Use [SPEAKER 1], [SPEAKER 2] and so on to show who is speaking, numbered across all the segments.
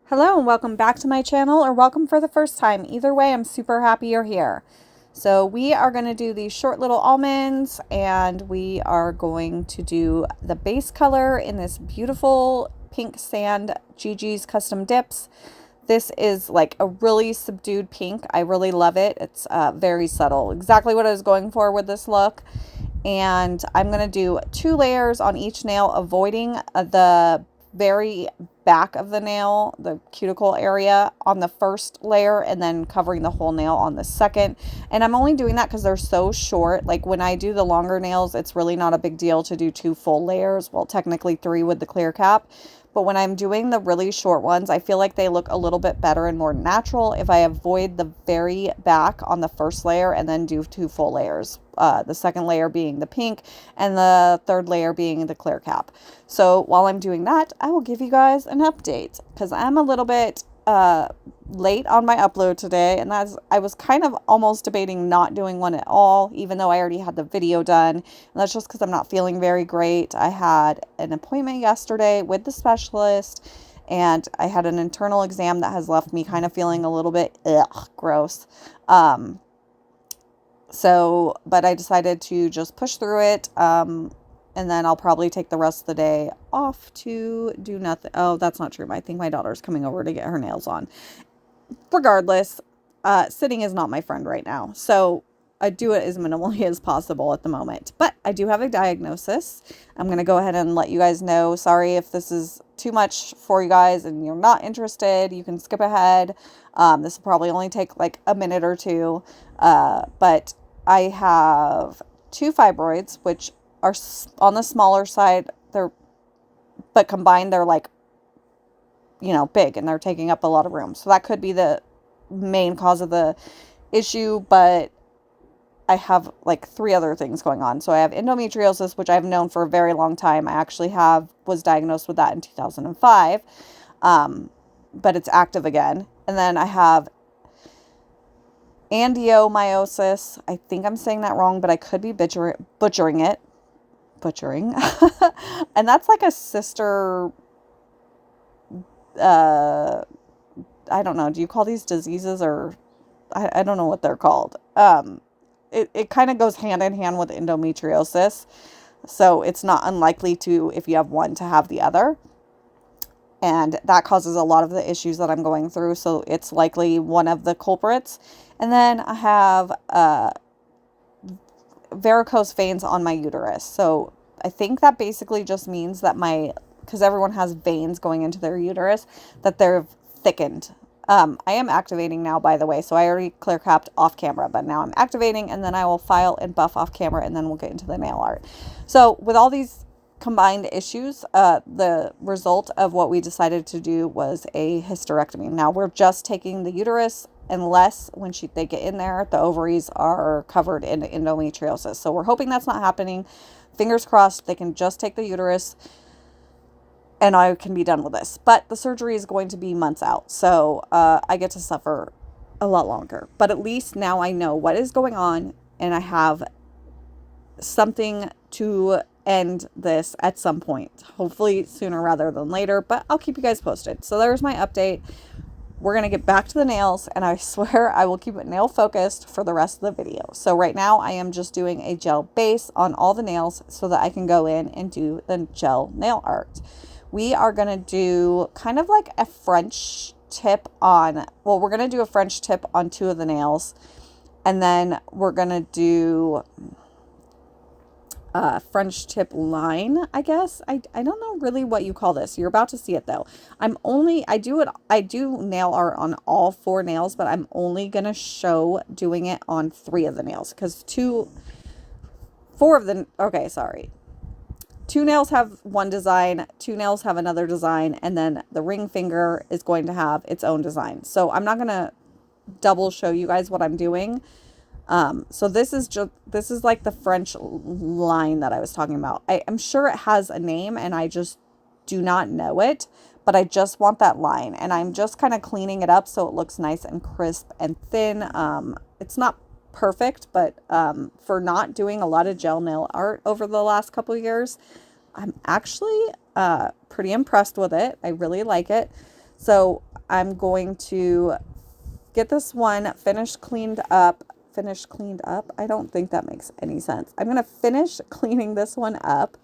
[SPEAKER 1] Hello and welcome back to my channel, or welcome for the first time. Either way, I'm super happy you're here. So we are going to do these short little almonds, and we are going to do the base color in this beautiful pink sand Gigi's Custom Dips. This is like a really subdued pink. I really love it. It's very subtle. Exactly what I was going for with this look. And I'm going to do 2 layers on each nail, avoiding the very back of the nail, the cuticle area, on the first layer, and then covering the whole nail on the second. And I'm only doing that because they're so short. Like when I do the longer nails, it's really not a big deal to do 2 full layers. Well, technically 3 with the clear cap. But when I'm doing the really short ones, I feel like they look a little bit better and more natural if I avoid the very back on the first layer and then do 2 full layers. The second layer being the pink and the third layer being the clear cap. So while I'm doing that, I will give you guys an update because I'm a little bit late on my upload today, and I was kind of almost debating not doing one at all, even though I already had the video done. And that's just because I'm not feeling very great. I had an appointment yesterday with the specialist, and I had an internal exam that has left me kind of feeling a little bit gross. But I decided to just push through it. And then I'll probably take the rest of the day off to do nothing. Oh, that's not true. I think my daughter's coming over to get her nails on. Regardless, sitting is not my friend right now. So I do it as minimally as possible at the moment. But I do have a diagnosis. I'm going to go ahead and let you guys know. Sorry if this is too much for you guys and you're not interested. You can skip ahead. This will probably only take like a minute or two. But I have 2 fibroids, which are on the smaller side. But combined, they're like, big, and they're taking up a lot of room. So that could be the main cause of the issue, but I have like 3 other things going on. So I have endometriosis, which I've known for a very long time. I actually was diagnosed with that in 2005. But it's active again. And then I have angiomyosis. I think I'm saying that wrong, but I could be butchering it. And that's like a sister, I don't know. Do you call these diseases, or I don't know what they're called. It kind of goes hand in hand with endometriosis. So it's not unlikely to, if you have one, to have the other. And that causes a lot of the issues that I'm going through. So it's likely one of the culprits. And then I have varicose veins on my uterus. So I think that basically just means that because everyone has veins going into their uterus, that they're thickened. I am activating now, by the way, so I already clear capped off camera, but now I'm activating, and then I will file and buff off camera, and then we'll get into the nail art. So with all these combined issues, the result of what we decided to do was a hysterectomy. Now we're just taking the uterus, unless when they get in there, the ovaries are covered in endometriosis. So we're hoping that's not happening. Fingers crossed they can just take the uterus and I can be done with this. But the surgery is going to be months out. So I get to suffer a lot longer. But at least now I know what is going on, and I have something to end this at some point. Hopefully sooner rather than later, but I'll keep you guys posted. So there's my update. We're going to get back to the nails, and I swear I will keep it nail focused for the rest of the video. So right now I am just doing a gel base on all the nails so that I can go in and do the gel nail art. We are going to do kind of like a French tip on, well, we're going to do a French tip on 2 of the nails, and then we're going to do French tip line, I guess. I don't know really what you call this. You're about to see it though. I do nail art on all 4 nails, but I'm only going to show doing it on 3 of the nails because 2 nails have one design, 2 nails have another design, and then the ring finger is going to have its own design. So I'm not going to double show you guys what I'm doing. So this is like the French line that I was talking about. I'm sure it has a name and I just do not know it, but I just want that line, and I'm just kind of cleaning it up so it looks nice and crisp and thin. It's not perfect, but for not doing a lot of gel nail art over the last couple of years, I'm actually pretty impressed with it. I really like it. So I'm going to get this one finished cleaned up. I don't think that makes any sense. I'm going to finish cleaning this one up,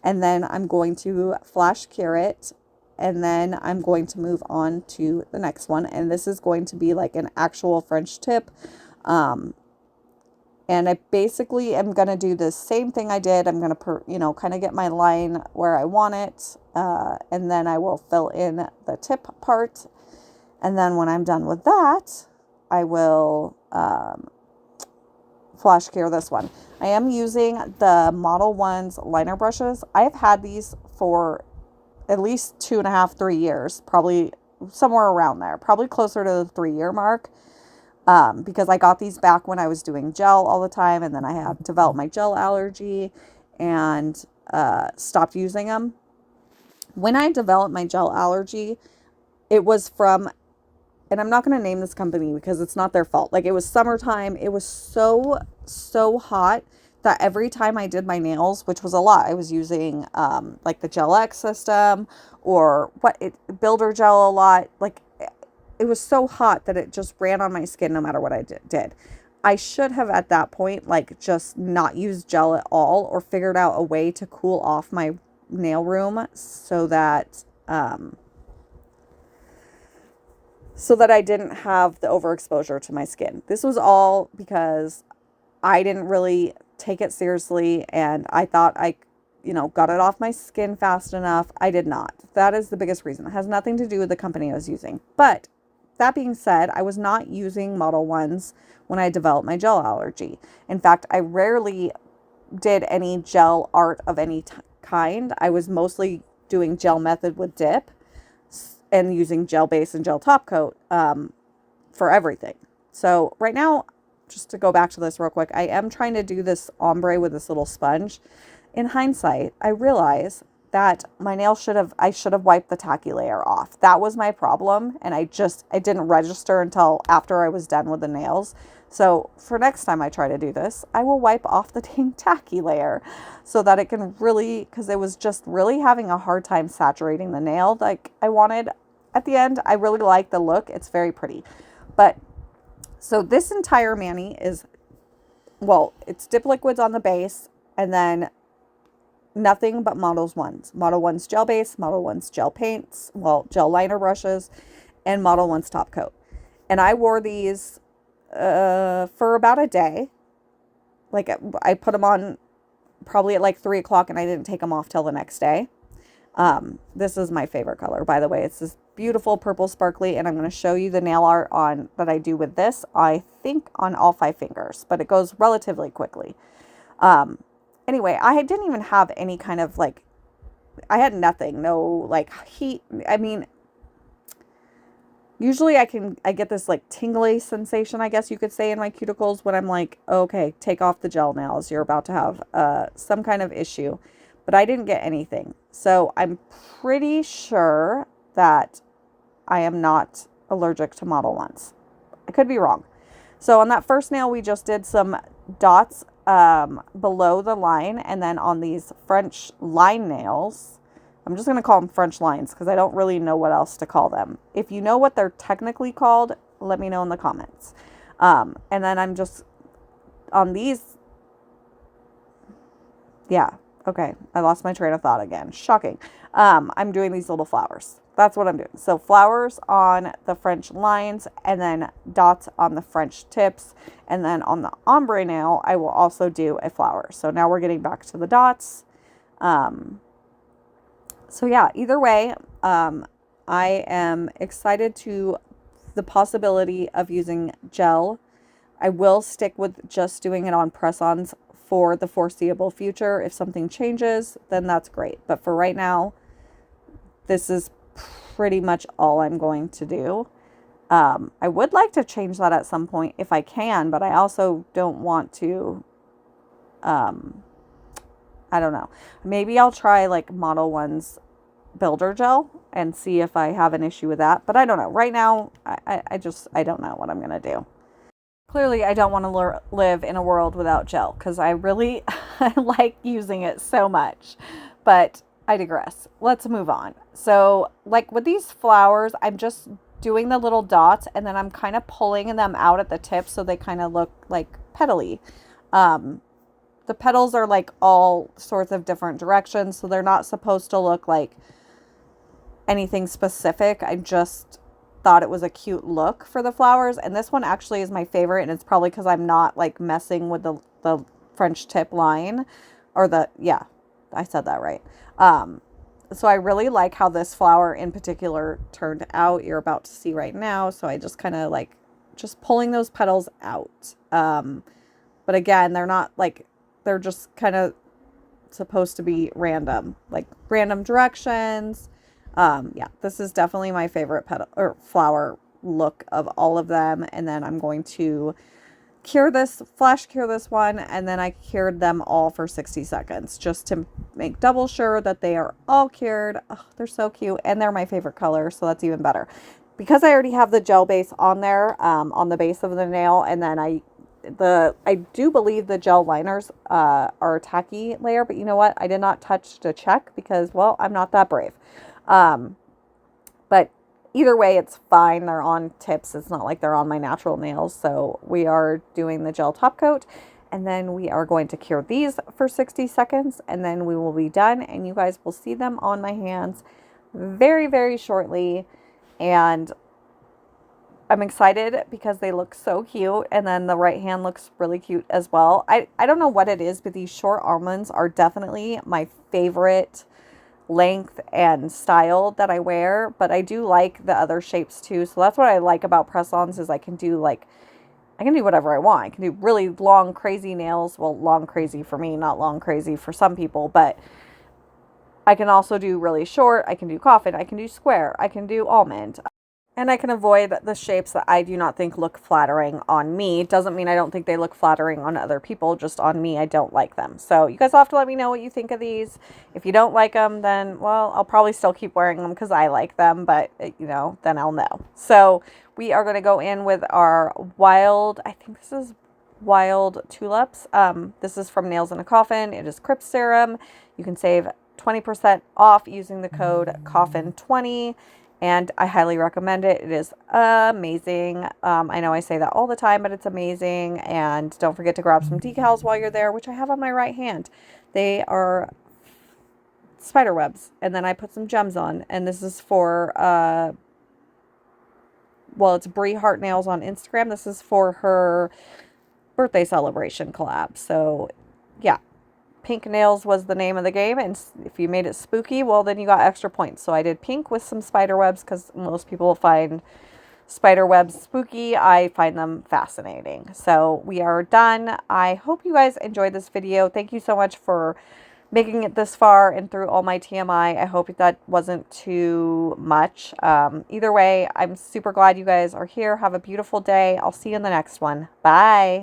[SPEAKER 1] and then I'm going to flash cure it, and then I'm going to move on to the next one. And this is going to be like an actual French tip. And I basically am going to do the same thing I did. I'm going to, kind of get my line where I want it. And then I will fill in the tip part. And then when I'm done with that, I will flash cure this one. I am using the Modelones liner brushes. I've had these for at least 2.5, 3 years, probably somewhere around there, probably closer to the 3-year mark. Because I got these back when I was doing gel all the time, and then I had developed my gel allergy and stopped using them. When I developed my gel allergy, it was from, and I'm not going to name this company because it's not their fault. Like, it was summertime. It was so hot that every time I did my nails, which was a lot, I was using like the Gel X system or Builder Gel a lot. Like, it was so hot that it just ran on my skin no matter what I did. I should have at that point, like, just not used gel at all, or figured out a way to cool off my nail room so that I didn't have the overexposure to my skin. This was all because I didn't really take it seriously, and I thought I got it off my skin fast enough. I did not. That is the biggest reason. It has nothing to do with the company I was using. But that being said, I was not using Modelones when I developed my gel allergy. In fact, I rarely did any gel art of any kind. I was mostly doing gel method with dip and using gel base and gel top coat for everything. So right now, just to go back to this real quick, I am trying to do this ombre with this little sponge. In hindsight, I realize that my nail I should have wiped the tacky layer off. That was my problem. And I didn't register until after I was done with the nails. So for next time I try to do this, I will wipe off the dang tacky layer so that it can really, because it was just really having a hard time saturating the nail like I wanted. At the end, I really like the look. It's very pretty. But so this entire mani is, it's dip liquids on the base, and then nothing but Modelones gel base, Modelones gel paints, gel liner brushes, and Modelones top coat. And I wore these for about a day. Like, I put them on probably at like 3 o'clock, and I didn't take them off till the next day. This is my favorite color, by the way. It's this beautiful purple sparkly, and I'm going to show you the nail art that I do with this. I think on all 5 fingers, but it goes relatively quickly. Anyway, I didn't even have any kind of I had nothing, no like heat. I mean, usually I get this like tingly sensation, I guess you could say, in my cuticles when I'm like, okay, take off the gel nails. You're about to have some kind of issue. But I didn't get anything. So I'm pretty sure that I am not allergic to Modelones. I could be wrong. So on that first nail, we just did some dots below the line, and then on these French line nails, I'm just going to call them French lines because I don't really know what else to call them. If you know what they're technically called, let me know in the comments. And then I'm just on these. Yeah. Okay. I lost my train of thought again. Shocking. I'm doing these little flowers. That's what I'm doing. So flowers on the French lines, and then dots on the French tips. And then on the ombre nail, I will also do a flower. So now we're getting back to the dots. So yeah, either way, I am excited to the possibility of using gel. I will stick with just doing it on press-ons for the foreseeable future. If something changes, then that's great. But for right now, this is pretty much all I'm going to do. I would like to change that at some point if I can, but I also don't want to, I don't know. Maybe I'll try like Modelones Builder Gel and see if I have an issue with that. But I don't know. Right now, I don't know what I'm going to do. Clearly, I don't want to live in a world without gel because I really I like using it so much. But I digress. Let's move on. So, like with these flowers, I'm just doing the little dots, and then I'm kind of pulling them out at the tip so they kind of look like petally. The petals are like all sorts of different directions, so they're not supposed to look like anything specific. I just thought it was a cute look for the flowers, and this one actually is my favorite, and it's probably because I'm not like messing with the French tip line, or yeah, I said that right. So I really like how this flower in particular turned out. You're about to see right now. So I just kind of like just pulling those petals out. But again, they're not like, they're just kind of supposed to be random, like random directions. Yeah, this is definitely my favorite petal or flower look of all of them. And then I'm going to flash cure this one, and then I cured them all for 60 seconds just to make double sure that they are all cured. Oh, they're so cute, and they're my favorite color, so that's even better. Because I already have the gel base on there, on the base of the nail, and then I do believe the gel liners are a tacky layer, but you know what? I did not touch to check because, well, I'm not that brave. But either way, it's fine. They're on tips. It's not like they're on my natural nails. So we are doing the gel top coat, and then we are going to cure these for 60 seconds, and then we will be done, and you guys will see them on my hands very, very shortly. And I'm excited because they look so cute, and then the right hand looks really cute as well. I don't know what it is, but these short almonds are definitely my favorite length and style that I wear, but I do like the other shapes too. So that's what I like about press-ons, is I can do whatever I want. I can do really long, crazy nails. Well, long crazy for me, not long crazy for some people, but I can also do really short. I can do coffin. I can do square. I can do almond. And I can avoid the shapes that I do not think look flattering on me. Doesn't mean I don't think they look flattering on other people. Just on me, I don't like them. So you guys will have to let me know what you think of these. If you don't like them, then, well, I'll probably still keep wearing them because I like them. But, you know, then I'll know. So we are going to go in with our wild, I think this is wild tulips. This is from Nailzinacoffin. It is Crypt Serum. You can save 20% off using the code COFFIN20. And I highly recommend it. It is amazing. I know I say that all the time, but it's amazing. And don't forget to grab some decals while you're there, which I have on my right hand. They are spider webs. And then I put some gems on. And this is for, well, it's Brie Heart Nails on Instagram. This is for her birthday celebration collab. So, yeah. Pink nails was the name of the game, and if you made it spooky, well, then you got extra points. So I did pink with some spider webs because most people find spider webs spooky. I find them fascinating. So we are done. I hope you guys enjoyed this video. Thank you so much for making it this far and through all my TMI. I hope that wasn't too much. Either way, I'm super glad you guys are here. Have a beautiful day. I'll see you in the next one. Bye.